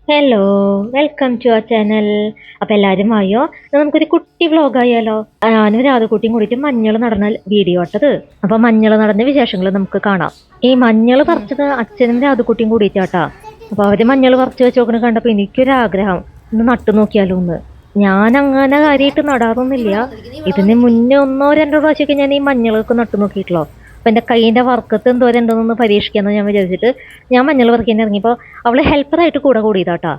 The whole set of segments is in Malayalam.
Hello, welcome to our channel. അപ്പോൾ എല്ലാവരും ആയോ? നമുക്കൊരു കുട്ടി വ്ലോഗ് ആയാലോ? ഞാനും രാധക്കുട്ടിയും കൂടിയിട്ട് മഞ്ഞൾ നടന്ന വീഡിയോ ഇട്ടത്. അപ്പോൾ മഞ്ഞൾ നടന്ന വിശേഷങ്ങൾ നമുക്ക് കാണാം. ഈ മഞ്ഞൾ പറിച്ചത് അച്ഛനും രാധക്കുട്ടിയും കൂടിയിട്ടാട്ടാ. അപ്പോൾ അവർ മഞ്ഞൾ പറിച്ച് വെച്ച് നോക്കണ കണ്ടപ്പോൾ എനിക്കൊരാഗ്രഹം ഒന്ന് നട്ടു നോക്കിയാലോ ഒന്ന്. ഞാൻ അങ്ങനെ കാര്യമായിട്ട് നടാറൊന്നുമില്ല. ഇതിന് മുന്നേ ഒന്നോ രണ്ടോ പ്രാവശ്യമൊക്കെ ഞാൻ ഈ മഞ്ഞളൊക്കെ നട്ടു നോക്കിയിട്ടുള്ളൂ. അപ്പം എൻ്റെ കൈയിൻ്റെ വർക്കത്ത് എന്തോരം ഉണ്ടെന്നൊന്ന് പരീക്ഷിക്കാമെന്ന് ഞാൻ വിചാരിച്ചിട്ട് ഞാൻ മഞ്ഞൾ പറിക്കാൻ ഇറങ്ങിയപ്പോൾ അവൾ ഹെൽപ്പറായിട്ട് കൂടെ കൂടിയതാട്ടാ.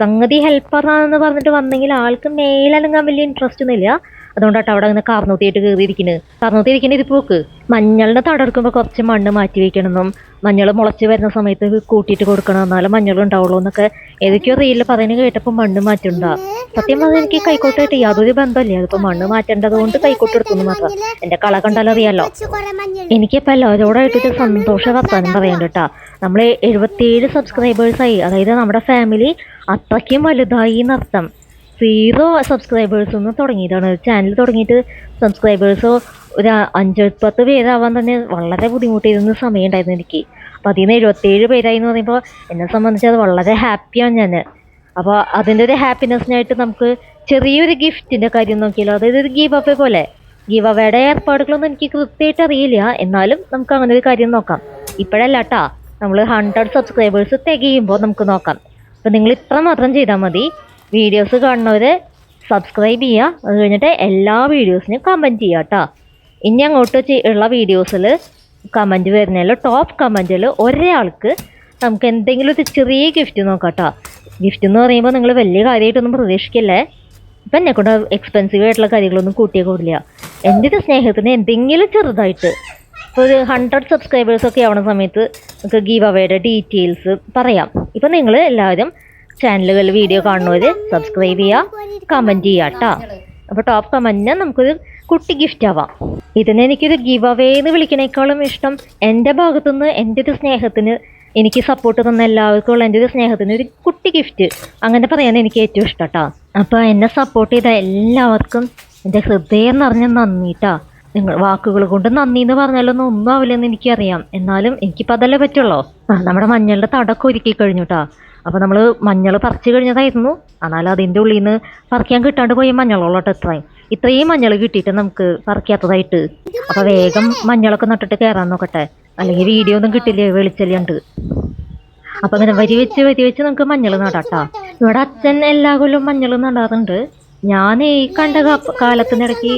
സംഗതി ഹെൽപ്പറാണെന്ന് പറഞ്ഞിട്ട് വന്നെങ്കിൽ ആൾക്ക് മേലനങ്ങാൻ വലിയ ഇൻട്രസ്റ്റ് ഒന്നുമില്ല. അതുകൊണ്ടാട്ടോ അവിടെ അങ്ങനെ കാർന്നൂത്തിയായിട്ട് കയറിയിരിക്കുന്നത്. കാർന്നൂത്തിയിരിക്കുന്ന ഇത് പോക്ക് മഞ്ഞളിൻ്റെ തടെടുക്കുമ്പോൾ കുറച്ച് മണ്ണ് മാറ്റി വെക്കണമെന്നും മഞ്ഞൾ മുളച്ച് വരുന്ന സമയത്ത് കൂട്ടിയിട്ട് കൊടുക്കണം, എന്നാലും മഞ്ഞൾ ഉണ്ടാവുള്ളൂ എന്നൊക്കെ ഏതൊക്കെയോ റീലിൽ പറയുന്നത് കേട്ടപ്പോൾ മണ്ണ് മാറ്റണ്ടാ. സത്യം പറഞ്ഞാൽ എനിക്ക് കൈക്കോട്ടായിട്ട് യാതൊരു ബന്ധമില്ല. അതിപ്പോൾ മണ്ണ് മാറ്റേണ്ടത് കൊണ്ട് കൈക്കോട്ട് എടുക്കുന്നു മാത്രം. എൻ്റെ കള കണ്ടാലും അറിയാലോ. എനിക്കിപ്പോൾ എല്ലാവരോടായിട്ടൊരു സന്തോഷ വർത്താനം പറയാൻ കേട്ടാ. നമ്മൾ 77 സബ്സ്ക്രൈബേഴ്സായി. അതായത് നമ്മുടെ ഫാമിലി അത്രയ്ക്കും വലുതായി എന്നർത്ഥം. 0 സബ്സ്ക്രൈബേഴ്സ് ഒന്ന് തുടങ്ങിയതാണ്. ചാനൽ തുടങ്ങിയിട്ട് സബ്സ്ക്രൈബേഴ്സോ ഒരു 5-10 പേരാവാൻ തന്നെ വളരെ ബുദ്ധിമുട്ടിയിരുന്ന സമയം ഉണ്ടായിരുന്നു എനിക്ക്. അപ്പോൾ അതിൽ നിന്ന് 77 പേരായി എന്ന് പറയുമ്പോൾ എന്നെ സംബന്ധിച്ച് അത് വളരെ ഹാപ്പിയാണ് ഞാൻ. അപ്പോൾ അതിൻ്റെ ഒരു ഹാപ്പിനെസ്സിനായിട്ട് നമുക്ക് ചെറിയൊരു ഗിഫ്റ്റിൻ്റെ കാര്യം നോക്കിയല്ലോ. അതായത് ഒരു ഗീവ് അവേ പോലെ. ഗീവ് അവയുടെ ഏർപ്പാടുകളൊന്നും എനിക്ക് കൃത്യമായിട്ട് അറിയില്ല, എന്നാലും നമുക്ക് അങ്ങനെ ഒരു കാര്യം നോക്കാം. ഇപ്പോഴല്ല കേട്ടാ, നമ്മൾ 100 സബ്സ്ക്രൈബേഴ്സ് തികയുമ്പോൾ നമുക്ക് നോക്കാം. അപ്പോൾ നിങ്ങൾ ഇത്ര മാത്രം ചെയ്താൽ മതി. വീഡിയോസ് കാണുന്നവർ സബ്സ്ക്രൈബ് ചെയ്യുക. അത് കഴിഞ്ഞിട്ട് എല്ലാ വീഡിയോസിനും കമൻറ്റ് ചെയ്യുക കേട്ടോ. ഇനി അങ്ങോട്ട് ഉള്ള വീഡിയോസിൽ കമൻറ്റ് വരുന്നതിൽ ടോപ്പ് കമൻറ്റിൽ ഒരാൾക്ക് നമുക്ക് എന്തെങ്കിലും ഒരു ചെറിയ ഗിഫ്റ്റ് നോക്കാം കേട്ടോ. ഗിഫ്റ്റ് എന്ന് പറയുമ്പോൾ നിങ്ങൾ വലിയ കാര്യമായിട്ടൊന്നും പ്രതീക്ഷിക്കല്ലേ. ഇപ്പം എന്നെക്കൊണ്ട് എക്സ്പെൻസീവ് ആയിട്ടുള്ള കാര്യങ്ങളൊന്നും കൂട്ടിയേ കൂടില്ല. എൻ്റെ ഒരു സ്നേഹത്തിന് എന്തെങ്കിലും ചെറുതായിട്ട് ഇപ്പോൾ ഒരു 100 സബ്സ്ക്രൈബേഴ്സൊക്കെ ആവുന്ന സമയത്ത് നമുക്ക് ഗീവ് അവയുടെ ഡീറ്റെയിൽസ് പറയാം. ഇപ്പം നിങ്ങൾ എല്ലാവരും ചാനലുകളിൽ വീഡിയോ കാണുന്നവർ സബ്സ്ക്രൈബ് ചെയ്യുക, കമൻറ്റ് ചെയ്യുക കേട്ടോ. അപ്പോൾ ടോപ്പ് കമൻറ്റിന് നമുക്കൊരു കുട്ടി ഗിഫ്റ്റ് ആവാം. ഇതിന് എനിക്കൊരു ഗീവ് അവേ എന്ന് വിളിക്കണേക്കാളും ഇഷ്ടം എൻ്റെ ഭാഗത്തുനിന്ന് എൻ്റെ ഒരു സ്നേഹത്തിന് എനിക്ക് സപ്പോർട്ട് തന്ന എല്ലാവർക്കും ഉള്ള എൻ്റെ ഒരു സ്നേഹത്തിന് ഒരു കുട്ടി ഗിഫ്റ്റ് അങ്ങനെ പറയാൻ എനിക്ക് ഏറ്റവും ഇഷ്ടം കേട്ടോ. അപ്പോൾ എന്നെ സപ്പോർട്ട് ചെയ്ത എല്ലാവർക്കും എൻ്റെ ഹൃദയം നിറഞ്ഞ നന്ദി കേട്ടോ. നിങ്ങൾ വാക്കുകൾ കൊണ്ട് നന്ദി എന്ന് പറഞ്ഞാലൊന്നും ഒന്നും ആവില്ലെന്ന് എനിക്കറിയാം, എന്നാലും എനിക്കിപ്പോൾ അതല്ലേ പറ്റുള്ളൂ. നമ്മുടെ മഞ്ഞളുടെ തടക്കം ഒരുക്കി കഴിഞ്ഞു കേട്ടോ. അപ്പോൾ നമ്മൾ മഞ്ഞൾ പറിച്ചു കഴിഞ്ഞതായിരുന്നു, എന്നാലും അതിൻ്റെ ഉള്ളിൽ നിന്ന് പറിക്കാൻ കിട്ടാണ്ട് പോയി മഞ്ഞളോളോട്ട് ഇത്രയും മഞ്ഞൾ കിട്ടിയിട്ട് നമുക്ക് പറിക്കാത്തതായിട്ട്. അപ്പോൾ വേഗം മഞ്ഞളൊക്കെ നട്ടിട്ട് കയറാൻ നോക്കട്ടെ, അല്ലെങ്കിൽ വീഡിയോ ഒന്നും കിട്ടില്ല, വെളിച്ചെല്ലുണ്ട്. അപ്പം ഇങ്ങനെ വരി വെച്ച് നമുക്ക് മഞ്ഞൾ നടാട്ടാ. ഇവിടെ അച്ഛൻ എല്ലാ കൊല്ലവും മഞ്ഞൾ നടാറുണ്ട്. ഞാൻ ഈ കണ്ട കാലത്തിനിടയ്ക്ക്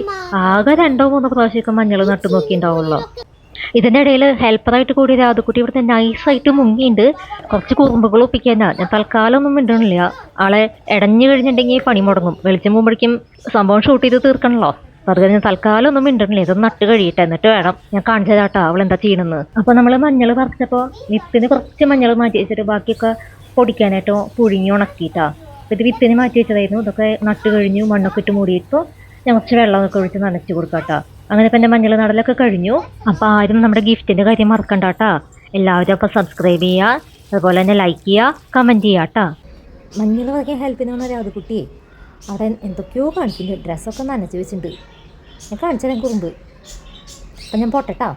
ആകെ 2-3 പ്രാവശ്യമൊക്കെ മഞ്ഞൾ നട്ടു നോക്കിയിട്ടുണ്ടാവുള്ളൂ. ഇതിൻ്റെ ഇടയിൽ ഹെൽപ്പറായിട്ട് കൂടി രാധക്കുട്ടി ഇവിടുത്തെ നൈസായിട്ട് മുങ്ങിയിട്ട് കുറച്ച് കുറുമ്പുകൾ ഒപ്പിക്കാനാ. ഞാൻ തൽക്കാലം ഒന്നും മിണ്ടണില്ല. ആളെ ഇടഞ്ഞു കഴിഞ്ഞിട്ടുണ്ടെങ്കിൽ പണി മുടങ്ങും. വെളിച്ചം പോകുമ്പോഴേക്കും സംഭവം ഷൂട്ട് ചെയ്ത് തീർക്കണല്ലോ. അത് കഴിഞ്ഞ് തൽക്കാലം ഒന്നും മിണ്ടണില്ല. ഇതൊന്ന് നട്ട് കഴിയട്ടെ, എന്നിട്ട് വേണം ഞാൻ കാണിച്ചതാട്ടോ അവൾ എന്താ ചെയ്യണമെന്ന്. അപ്പോൾ നമ്മൾ മഞ്ഞൾ പറിച്ചപ്പോൾ വിത്തിന് കുറച്ച് മഞ്ഞൾ മാറ്റി വെച്ചിട്ട് ബാക്കിയൊക്കെ പൊടിക്കാനായിട്ടോ പുഴുങ്ങി ഉണക്കിയിട്ടാ. ഇത് വിത്തിന് മാറ്റി വെച്ചതായിരുന്നു. ഇതൊക്കെ നട്ട് കഴിഞ്ഞു, മണ്ണൊക്കെ ഇട്ട് മൂടിയപ്പോൾ ഞാൻ കുറച്ച് വെള്ളമൊക്കെ ഒഴിച്ച് നനച്ച് കൊടുക്കാട്ടോ. അങ്ങനെ ഇപ്പം എൻ്റെ മഞ്ഞൾ നടലൊക്കെ കഴിഞ്ഞു. അപ്പോൾ ആരും നമ്മുടെ ഗിഫ്റ്റിൻ്റെ കാര്യം മറക്കണ്ട കേട്ടോ. എല്ലാവരും അപ്പോൾ സബ്സ്ക്രൈബ് ചെയ്യുക, അതുപോലെ തന്നെ ലൈക്ക് ചെയ്യുക, കമൻറ്റ് ചെയ്യുക കേട്ടോ. മഞ്ഞൾ പറിക്കാൻ ഹെൽപ്പിനാണ് രാധക്കുട്ടി. അവിടെ എന്തൊക്കെയോ കാണിക്കുന്നുണ്ട്. ഡ്രസ്സൊക്കെ നനച്ച് വെച്ചിട്ടുണ്ട്. ഞാൻ കാണിച്ചു തരാൻ കുറുമ്പ്. അപ്പം ഞാൻ പോട്ടെട്ടോ.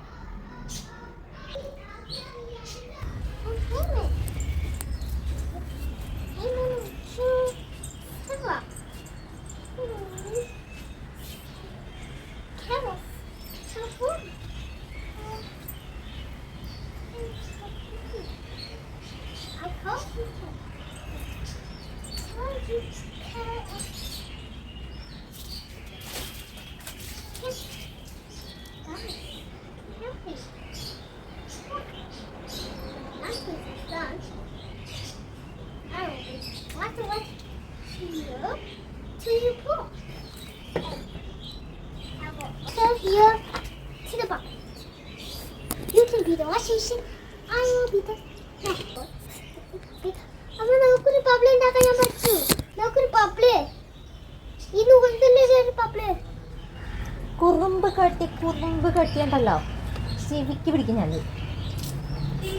Here to the box. You can be the washing machine. I will be the അമ്മ നമുക്കൊരു പബ്ലി ഉണ്ടാക്കാൻ ഞാൻ പഠിച്ചു. നമുക്കൊരു പബ്ലി ഈ നൂലിൻ്റെ ഒരു പബ്ലി. കുറുമ്പ് കട്ടിയുണ്ടല്ലോ, ചെവിക്ക് പിടിക്കും ഞാൻ.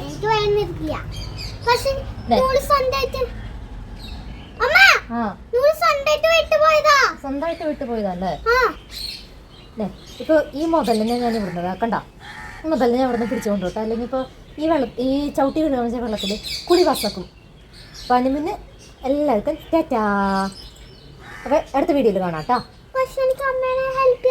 എനിക്ക് വേണമെന്നില്ല, പക്ഷെ നൂല് സ്വന്തമായിട്ട് അമ്മ നൂല് സ്വന്തമായിട്ട് വിട്ടുപോയതല്ലേ. ഇപ്പോൾ ഈ മുതലിനെ ഞാൻ ഇവിടുന്ന് കണ്ട, ഈ മുതലിനെ ഞാൻ ഇവിടുന്ന് പിടിച്ചു കൊണ്ടുപോട്ടെ. അല്ലെങ്കിൽ ഇപ്പോൾ ഈ ചവിട്ടി വീഴുന്ന വെള്ളത്തിൽ കുളി വസക്കും. അപ്പം അതിന് മുന്നേ എല്ലാവർക്കും ടാറ്റാ. അപ്പോൾ അടുത്ത വീഡിയോയിൽ കാണാം കേട്ടോ. പക്ഷെ എനിക്ക് അമ്മേനെ ഹെൽപ്പ്